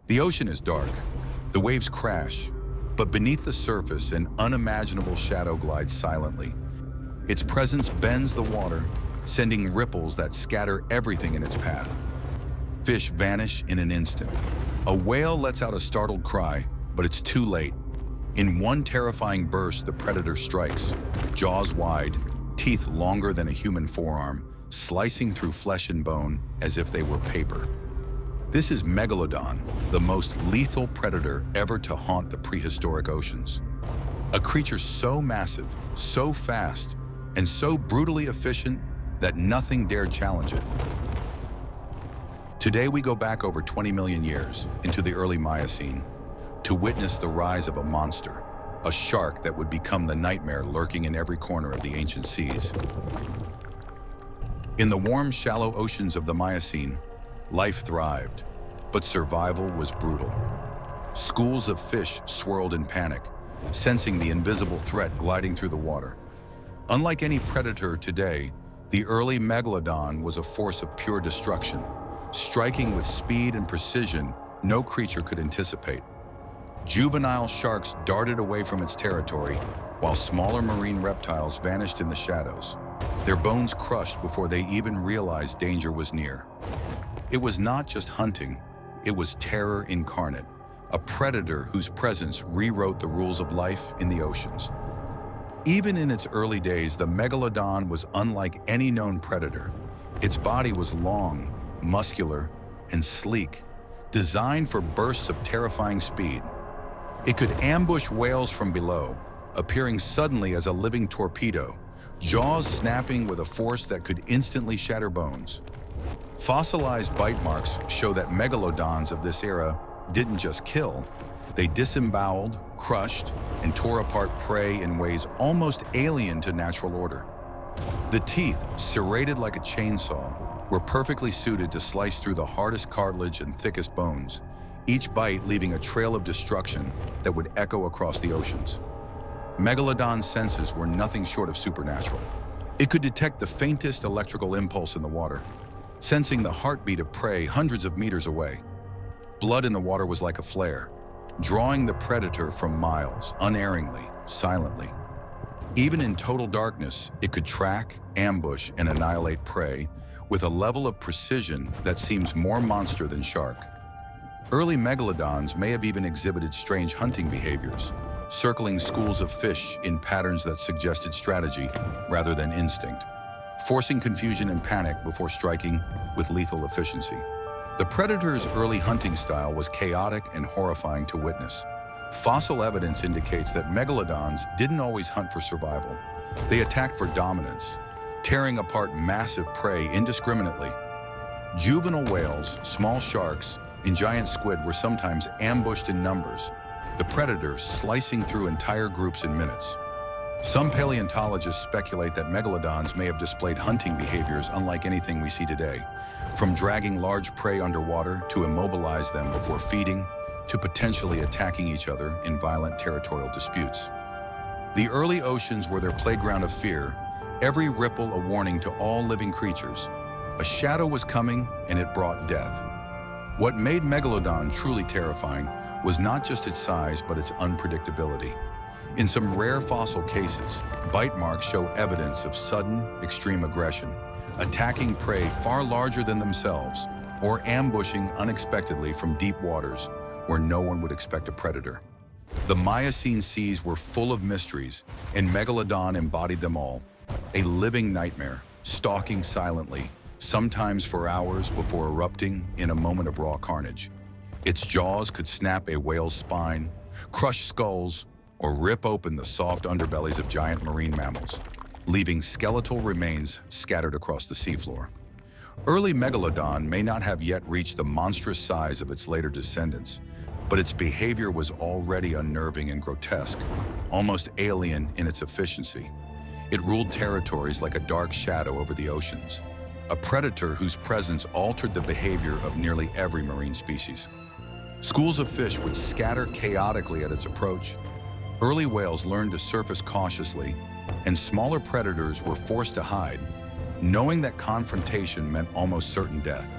The ocean is dark, the waves crash, but beneath the surface, an unimaginable shadow glides silently. Its presence bends the water, sending ripples that scatter everything in its path. Fish vanish in an instant. A whale lets out a startled cry, but it's too late. In one terrifying burst, the predator strikes, jaws wide, teeth longer than a human forearm, slicing through flesh and bone as if they were paper. This is Megalodon, the most lethal predator ever to haunt the prehistoric oceans. A creature so massive, so fast, and so brutally efficient that nothing dared challenge it. Today we go back over 20 million years into the early Miocene to witness the rise of a monster, a shark that would become the nightmare lurking in every corner of the ancient seas. In the warm, shallow oceans of the Miocene, life thrived, but survival was brutal. Schools of fish swirled in panic, sensing the invisible threat gliding through the water. Unlike any predator today, the early Megalodon was a force of pure destruction, striking with speed and precision no creature could anticipate. Juvenile sharks darted away from its territory, while smaller marine reptiles vanished in the shadows, their bones crushed before they even realized danger was near. It was not just hunting, it was terror incarnate, a predator whose presence rewrote the rules of life in the oceans. Even in its early days, the Megalodon was unlike any known predator. Its body was long, muscular, and sleek, designed for bursts of terrifying speed. It could ambush whales from below, appearing suddenly as a living torpedo, jaws snapping with a force that could instantly shatter bones. Fossilized bite marks show that megalodons of this era didn't just kill, they disemboweled, crushed, and tore apart prey in ways almost alien to natural order. The teeth, serrated like a chainsaw, were perfectly suited to slice through the hardest cartilage and thickest bones, each bite leaving a trail of destruction that would echo across the oceans. Megalodon's senses were nothing short of supernatural. It could detect the faintest electrical impulse in the water, sensing the heartbeat of prey hundreds of meters away. Blood in the water was like a flare, drawing the predator from miles, unerringly, silently. Even in total darkness, it could track, ambush, and annihilate prey with a level of precision that seems more monster than shark. Early megalodons may have even exhibited strange hunting behaviors, circling schools of fish in patterns that suggested strategy rather than instinct, forcing confusion and panic before striking with lethal efficiency. The predator's early hunting style was chaotic and horrifying to witness. Fossil evidence indicates that megalodons didn't always hunt for survival. They attacked for dominance, tearing apart massive prey indiscriminately. Juvenile whales, small sharks, and giant squid were sometimes ambushed in numbers, the predators slicing through entire groups in minutes. Some paleontologists speculate that megalodons may have displayed hunting behaviors unlike anything we see today, from dragging large prey underwater to immobilize them before feeding, to potentially attacking each other in violent territorial disputes. The early oceans were their playground of fear, every ripple a warning to all living creatures. A shadow was coming, and it brought death. What made Megalodon truly terrifying was not just its size, but its unpredictability. In some rare fossil cases, bite marks show evidence of sudden, extreme aggression, attacking prey far larger than themselves, or ambushing unexpectedly from deep waters where no one would expect a predator. The Miocene seas were full of mysteries, and Megalodon embodied them all. A living nightmare, stalking silently, sometimes for hours before erupting in a moment of raw carnage. Its jaws could snap a whale's spine, crush skulls, or rip open the soft underbellies of giant marine mammals, leaving skeletal remains scattered across the seafloor. Early Megalodon may not have yet reached the monstrous size of its later descendants, but its behavior was already unnerving and grotesque, almost alien in its efficiency. It ruled territories like a dark shadow over the oceans, a predator whose presence altered the behavior of nearly every marine species. Schools of fish would scatter chaotically at its approach. Early whales learned to surface cautiously, and smaller predators were forced to hide, knowing that confrontation meant almost certain death.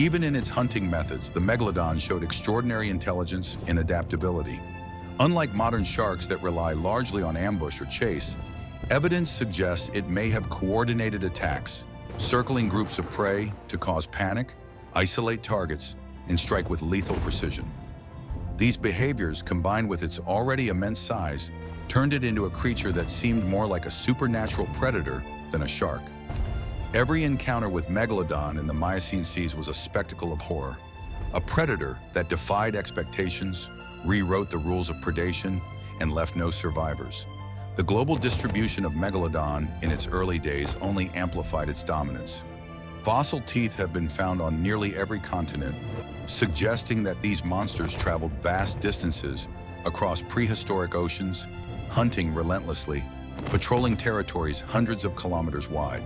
Even in its hunting methods, the Megalodon showed extraordinary intelligence and adaptability. Unlike modern sharks that rely largely on ambush or chase, evidence suggests it may have coordinated attacks, circling groups of prey to cause panic, isolate targets, and strike with lethal precision. These behaviors, combined with its already immense size, turned it into a creature that seemed more like a supernatural predator than a shark. Every encounter with Megalodon in the Miocene seas was a spectacle of horror. A predator that defied expectations, rewrote the rules of predation, and left no survivors. The global distribution of Megalodon in its early days only amplified its dominance. Fossil teeth have been found on nearly every continent, suggesting that these monsters traveled vast distances across prehistoric oceans, hunting relentlessly, patrolling territories hundreds of kilometers wide.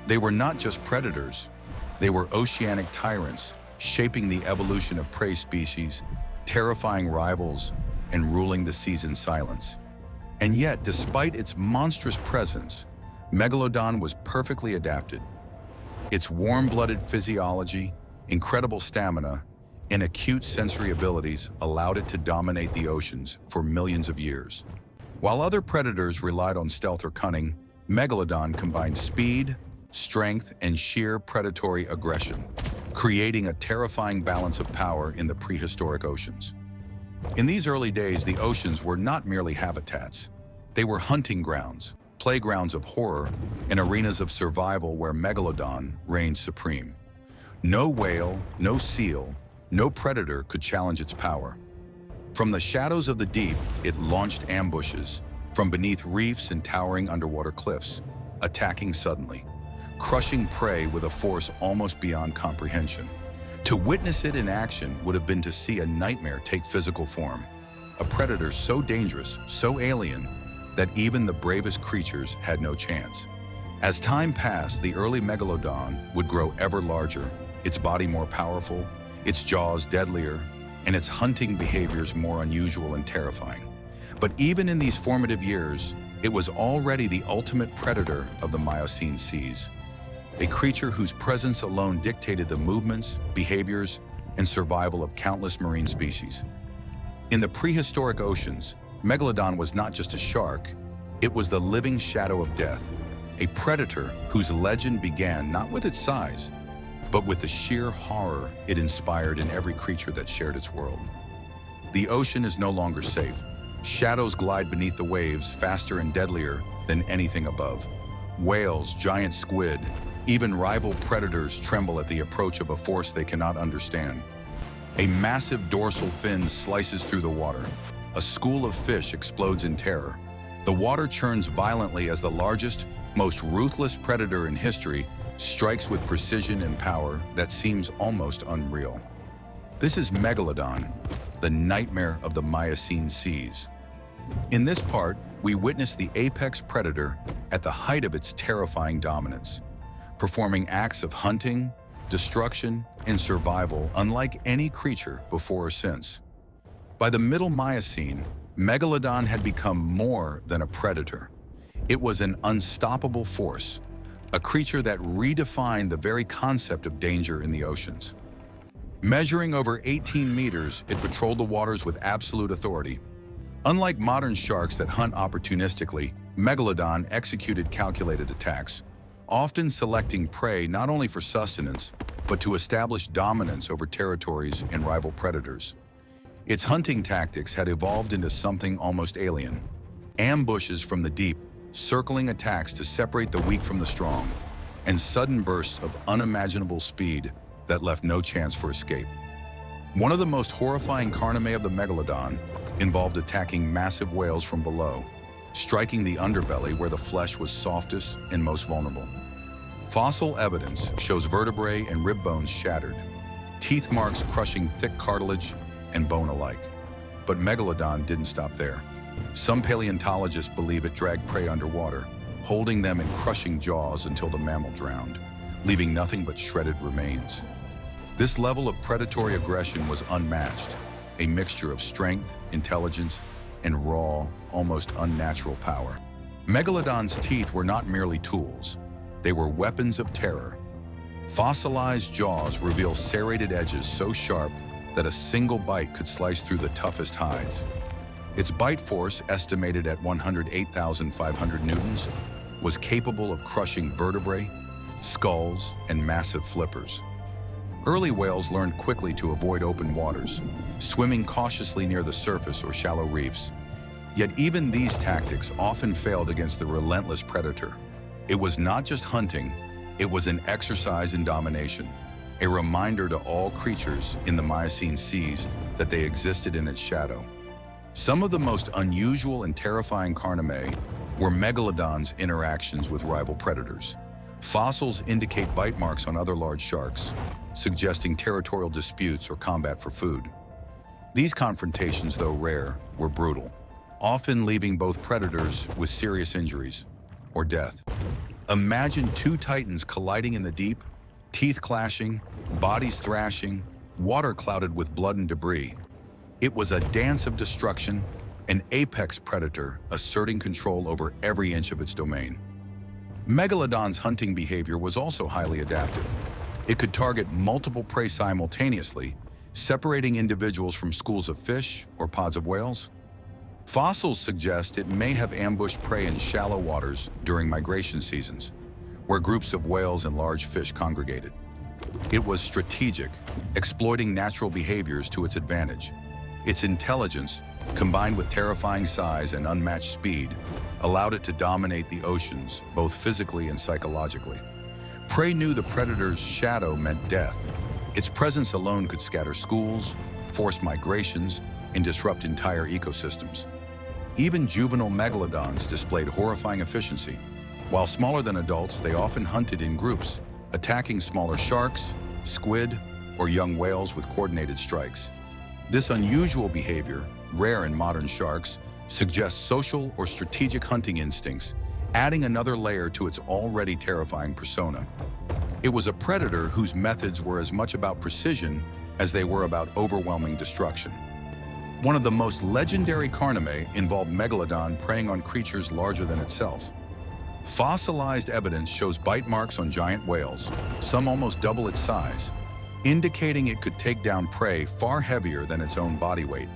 They were not just predators, they were oceanic tyrants, shaping the evolution of prey species, terrifying rivals, and ruling the seas in silence. And yet, despite its monstrous presence, Megalodon was perfectly adapted. Its warm-blooded physiology, incredible stamina, and acute sensory abilities allowed it to dominate the oceans for millions of years. While other predators relied on stealth or cunning, Megalodon combined speed, strength, and sheer predatory aggression, creating a terrifying balance of power in the prehistoric oceans. In these early days, the oceans were not merely habitats. They were hunting grounds, playgrounds of horror, and arenas of survival where Megalodon reigned supreme. No whale, no seal, no predator could challenge its power. From the shadows of the deep, it launched ambushes, from beneath reefs and towering underwater cliffs, attacking suddenly, crushing prey with a force almost beyond comprehension. To witness it in action would have been to see a nightmare take physical form, a predator so dangerous, so alien, that even the bravest creatures had no chance. As time passed, the early Megalodon would grow ever larger, its body more powerful, its jaws deadlier, and its hunting behaviors more unusual and terrifying. But even in these formative years, it was already the ultimate predator of the Miocene seas, a creature whose presence alone dictated the movements, behaviors, and survival of countless marine species. In the prehistoric oceans, Megalodon was not just a shark, it was the living shadow of death, a predator whose legend began not with its size, but with the sheer horror it inspired in every creature that shared its world. The ocean is no longer safe. Shadows glide beneath the waves, faster and deadlier than anything above. Whales, giant squid, even rival predators tremble at the approach of a force they cannot understand. A massive dorsal fin slices through the water. A school of fish explodes in terror. The water churns violently as the largest, most ruthless predator in history strikes with precision and power that seems almost unreal. This is Megalodon, the nightmare of the Miocene seas. In this part, we witness the apex predator at the height of its terrifying dominance, performing acts of hunting, destruction, and survival unlike any creature before or since. By the Middle Miocene, Megalodon had become more than a predator. It was an unstoppable force, a creature that redefined the very concept of danger in the oceans. Measuring over 18 meters, it patrolled the waters with absolute authority. Unlike modern sharks that hunt opportunistically, Megalodon executed calculated attacks, often selecting prey not only for sustenance, but to establish dominance over territories and rival predators. Its hunting tactics had evolved into something almost alien. Ambushes from the deep, circling attacks to separate the weak from the strong, and sudden bursts of unimaginable speed that left no chance for escape. One of the most horrifying carname of the Megalodon involved attacking massive whales from below, striking the underbelly where the flesh was softest and most vulnerable. Fossil evidence shows vertebrae and rib bones shattered, teeth marks crushing thick cartilage and bone alike. But Megalodon didn't stop there. Some paleontologists believe it dragged prey underwater, holding them in crushing jaws until the mammal drowned, leaving nothing but shredded remains. This level of predatory aggression was unmatched, a mixture of strength, intelligence, and raw, almost unnatural power. Megalodon's teeth were not merely tools, they were weapons of terror. Fossilized jaws reveal serrated edges so sharp that a single bite could slice through the toughest hides. Its bite force, estimated at 108,500 newtons, was capable of crushing vertebrae, skulls, and massive flippers. Early whales learned quickly to avoid open waters, swimming cautiously near the surface or shallow reefs. Yet even these tactics often failed against the relentless predator. It was not just hunting, it was an exercise in domination, a reminder to all creatures in the Miocene seas that they existed in its shadow. Some of the most unusual and terrifying carnimae were megalodons' interactions with rival predators. Fossils indicate bite marks on other large sharks, suggesting territorial disputes or combat for food. These confrontations, though rare, were brutal, often leaving both predators with serious injuries or death. Imagine two titans colliding in the deep, teeth clashing, bodies thrashing, water clouded with blood and debris. It was a dance of destruction, an apex predator asserting control over every inch of its domain. Megalodon's hunting behavior was also highly adaptive. It could target multiple prey simultaneously, separating individuals from schools of fish or pods of whales. Fossils suggest it may have ambushed prey in shallow waters during migration seasons, where groups of whales and large fish congregated. It was strategic, exploiting natural behaviors to its advantage. Its intelligence, combined with terrifying size and unmatched speed, allowed it to dominate the oceans, both physically and psychologically. Prey knew the predator's shadow meant death. Its presence alone could scatter schools, force migrations, and disrupt entire ecosystems. Even juvenile megalodons displayed horrifying efficiency. While smaller than adults, they often hunted in groups, attacking smaller sharks, squid, or young whales with coordinated strikes. This unusual behavior, rare in modern sharks, suggests social or strategic hunting instincts, adding another layer to its already terrifying persona. It was a predator whose methods were as much about precision as they were about overwhelming destruction. One of the most legendary carnimae involved Megalodon preying on creatures larger than itself. Fossilized evidence shows bite marks on giant whales, some almost double its size, indicating it could take down prey far heavier than its own body weight.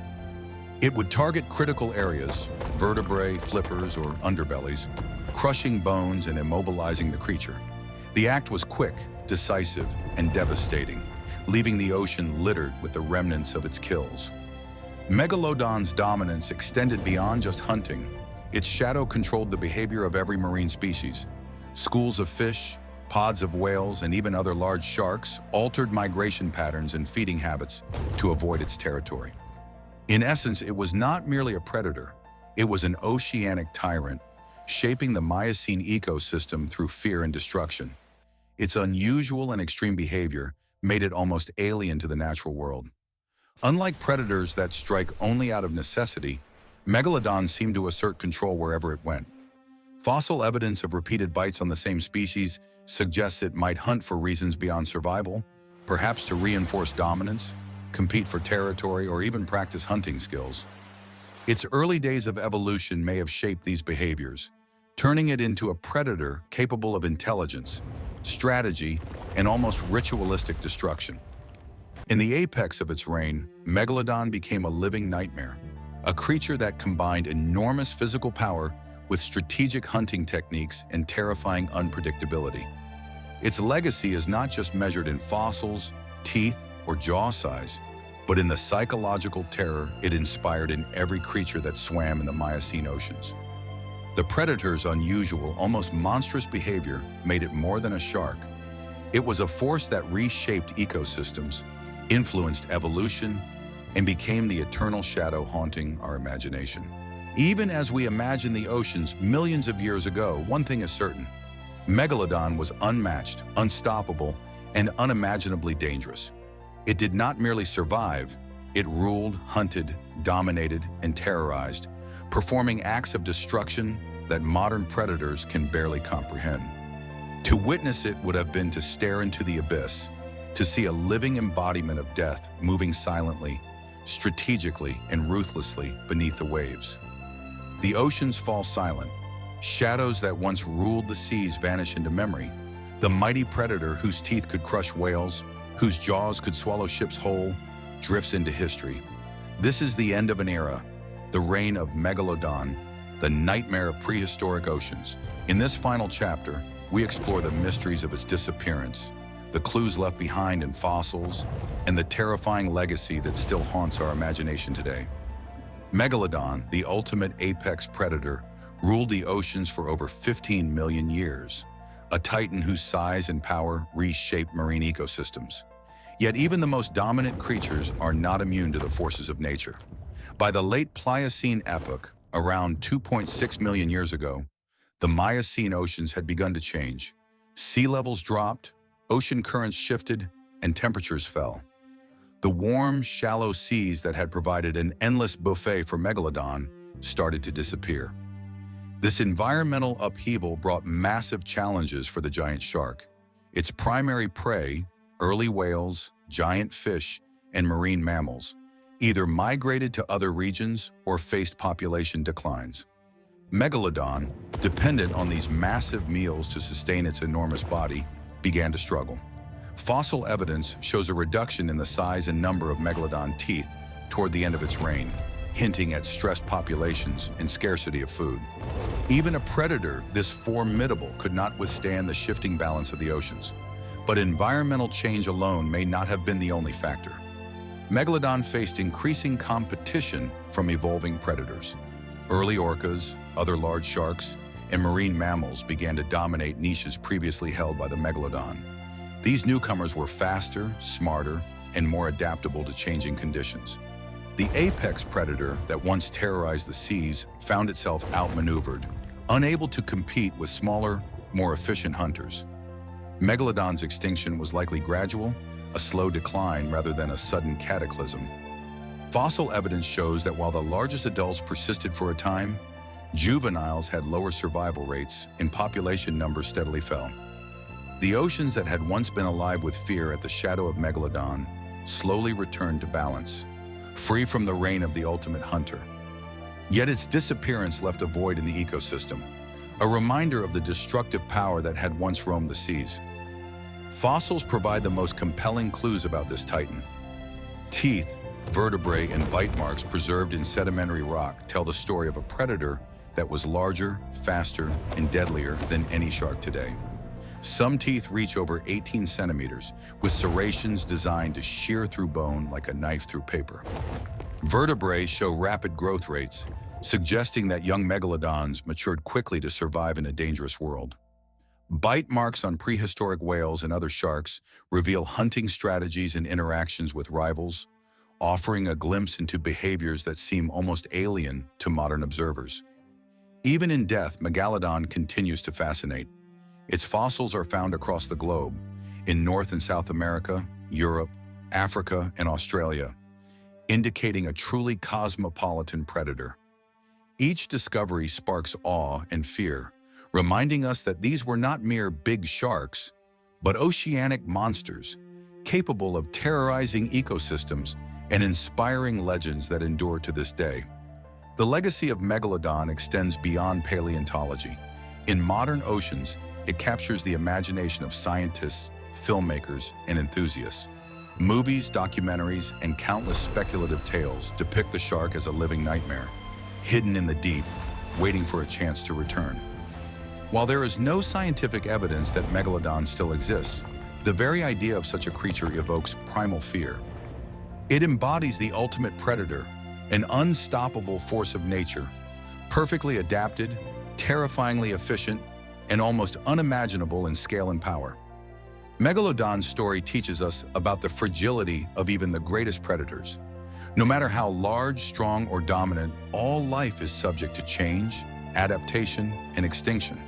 It would target critical areas, vertebrae, flippers, or underbellies, crushing bones and immobilizing the creature. The act was quick, decisive, and devastating, leaving the ocean littered with the remnants of its kills. Megalodon's dominance extended beyond just hunting. Its shadow controlled the behavior of every marine species. Schools of fish, pods of whales, and even other large sharks altered migration patterns and feeding habits to avoid its territory. In essence, it was not merely a predator, it was an oceanic tyrant, shaping the Miocene ecosystem through fear and destruction. Its unusual and extreme behavior made it almost alien to the natural world. Unlike predators that strike only out of necessity, Megalodon seemed to assert control wherever it went. Fossil evidence of repeated bites on the same species suggests it might hunt for reasons beyond survival, perhaps to reinforce dominance, compete for territory, or even practice hunting skills. Its early days of evolution may have shaped these behaviors, turning it into a predator capable of intelligence, strategy, and almost ritualistic destruction. In the apex of its reign, Megalodon became a living nightmare, a creature that combined enormous physical power with strategic hunting techniques and terrifying unpredictability. Its legacy is not just measured in fossils, teeth, or jaw size, but in the psychological terror it inspired in every creature that swam in the Miocene oceans. The predator's unusual, almost monstrous behavior made it more than a shark. It was a force that reshaped ecosystems, influenced evolution, and became the eternal shadow haunting our imagination. Even as we imagine the oceans millions of years ago, one thing is certain: Megalodon was unmatched, unstoppable, and unimaginably dangerous. It did not merely survive, it ruled, hunted, dominated, and terrorized, performing acts of destruction that modern predators can barely comprehend. To witness it would have been to stare into the abyss, to see a living embodiment of death moving silently, strategically, and ruthlessly beneath the waves. The oceans fall silent. Shadows that once ruled the seas vanish into memory, The mighty predator whose teeth could crush whales, whose jaws could swallow ships whole, drifts into history. This is the end of an era, the reign of Megalodon, the nightmare of prehistoric oceans. In this final chapter, we explore the mysteries of its disappearance, the clues left behind in fossils, and the terrifying legacy that still haunts our imagination today. Megalodon, the ultimate apex predator, ruled the oceans for over 15 million years, a titan whose size and power reshaped marine ecosystems. Yet even the most dominant creatures are not immune to the forces of nature. By the late Pliocene epoch, around 2.6 million years ago, the Miocene oceans had begun to change. Sea levels dropped, ocean currents shifted, and temperatures fell. The warm, shallow seas that had provided an endless buffet for Megalodon started to disappear. This environmental upheaval brought massive challenges for the giant shark. Its primary prey, early whales, giant fish, and marine mammals, either migrated to other regions or faced population declines. Megalodon, dependent on these massive meals to sustain its enormous body, began to struggle. Fossil evidence shows a reduction in the size and number of Megalodon teeth toward the end of its reign, hinting at stressed populations and scarcity of food. Even a predator this formidable could not withstand the shifting balance of the oceans. But environmental change alone may not have been the only factor. Megalodon faced increasing competition from evolving predators. Early orcas, other large sharks, and marine mammals began to dominate niches previously held by the Megalodon. These newcomers were faster, smarter, and more adaptable to changing conditions. The apex predator that once terrorized the seas found itself outmaneuvered, unable to compete with smaller, more efficient hunters. Megalodon's extinction was likely gradual, a slow decline rather than a sudden cataclysm. Fossil evidence shows that while the largest adults persisted for a time, juveniles had lower survival rates and population numbers steadily fell. The oceans that had once been alive with fear at the shadow of Megalodon slowly returned to balance, free from the reign of the ultimate hunter. Yet its disappearance left a void in the ecosystem, a reminder of the destructive power that had once roamed the seas. Fossils provide the most compelling clues about this titan. Teeth, vertebrae, and bite marks preserved in sedimentary rock tell the story of a predator that was larger, faster, and deadlier than any shark today. Some teeth reach over 18 centimeters, with serrations designed to shear through bone like a knife through paper. Vertebrae show rapid growth rates, suggesting that young megalodons matured quickly to survive in a dangerous world. Bite marks on prehistoric whales and other sharks reveal hunting strategies and interactions with rivals, offering a glimpse into behaviors that seem almost alien to modern observers. Even in death, Megalodon continues to fascinate. Its fossils are found across the globe, in North and South America, Europe, Africa, and Australia, indicating a truly cosmopolitan predator. Each discovery sparks awe and fear, reminding us that these were not mere big sharks, but oceanic monsters, capable of terrorizing ecosystems and inspiring legends that endure to this day. The legacy of Megalodon extends beyond paleontology. In modern oceans, it captures the imagination of scientists, filmmakers, and enthusiasts. Movies, documentaries, and countless speculative tales depict the shark as a living nightmare, hidden in the deep, waiting for a chance to return. While there is no scientific evidence that Megalodon still exists, the very idea of such a creature evokes primal fear. It embodies the ultimate predator, an unstoppable force of nature, perfectly adapted, terrifyingly efficient, and almost unimaginable in scale and power. Megalodon's story teaches us about the fragility of even the greatest predators. No matter how large, strong, or dominant, all life is subject to change, adaptation, and extinction.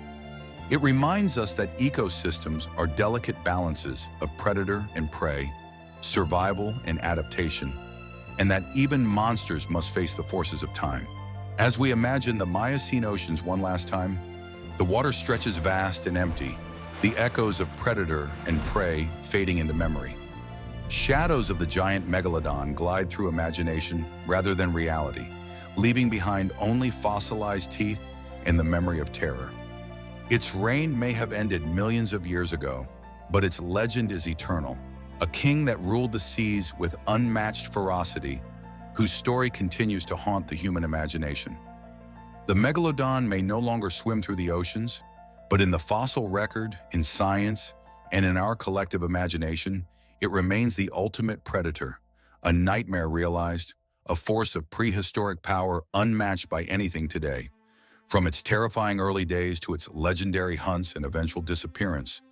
It reminds us that ecosystems are delicate balances of predator and prey, survival and adaptation, and that even monsters must face the forces of time. As we imagine the Miocene oceans one last time, the water stretches vast and empty, the echoes of predator and prey fading into memory. Shadows of the giant megalodon glide through imagination rather than reality, leaving behind only fossilized teeth and the memory of terror. Its reign may have ended millions of years ago, but its legend is eternal. A king that ruled the seas with unmatched ferocity, whose story continues to haunt the human imagination. The megalodon may no longer swim through the oceans, but in the fossil record, in science, and in our collective imagination, it remains the ultimate predator, a nightmare realized, a force of prehistoric power unmatched by anything today. From its terrifying early days to its legendary hunts and eventual disappearance,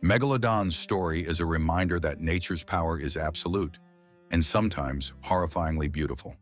Megalodon's story is a reminder that nature's power is absolute and sometimes horrifyingly beautiful.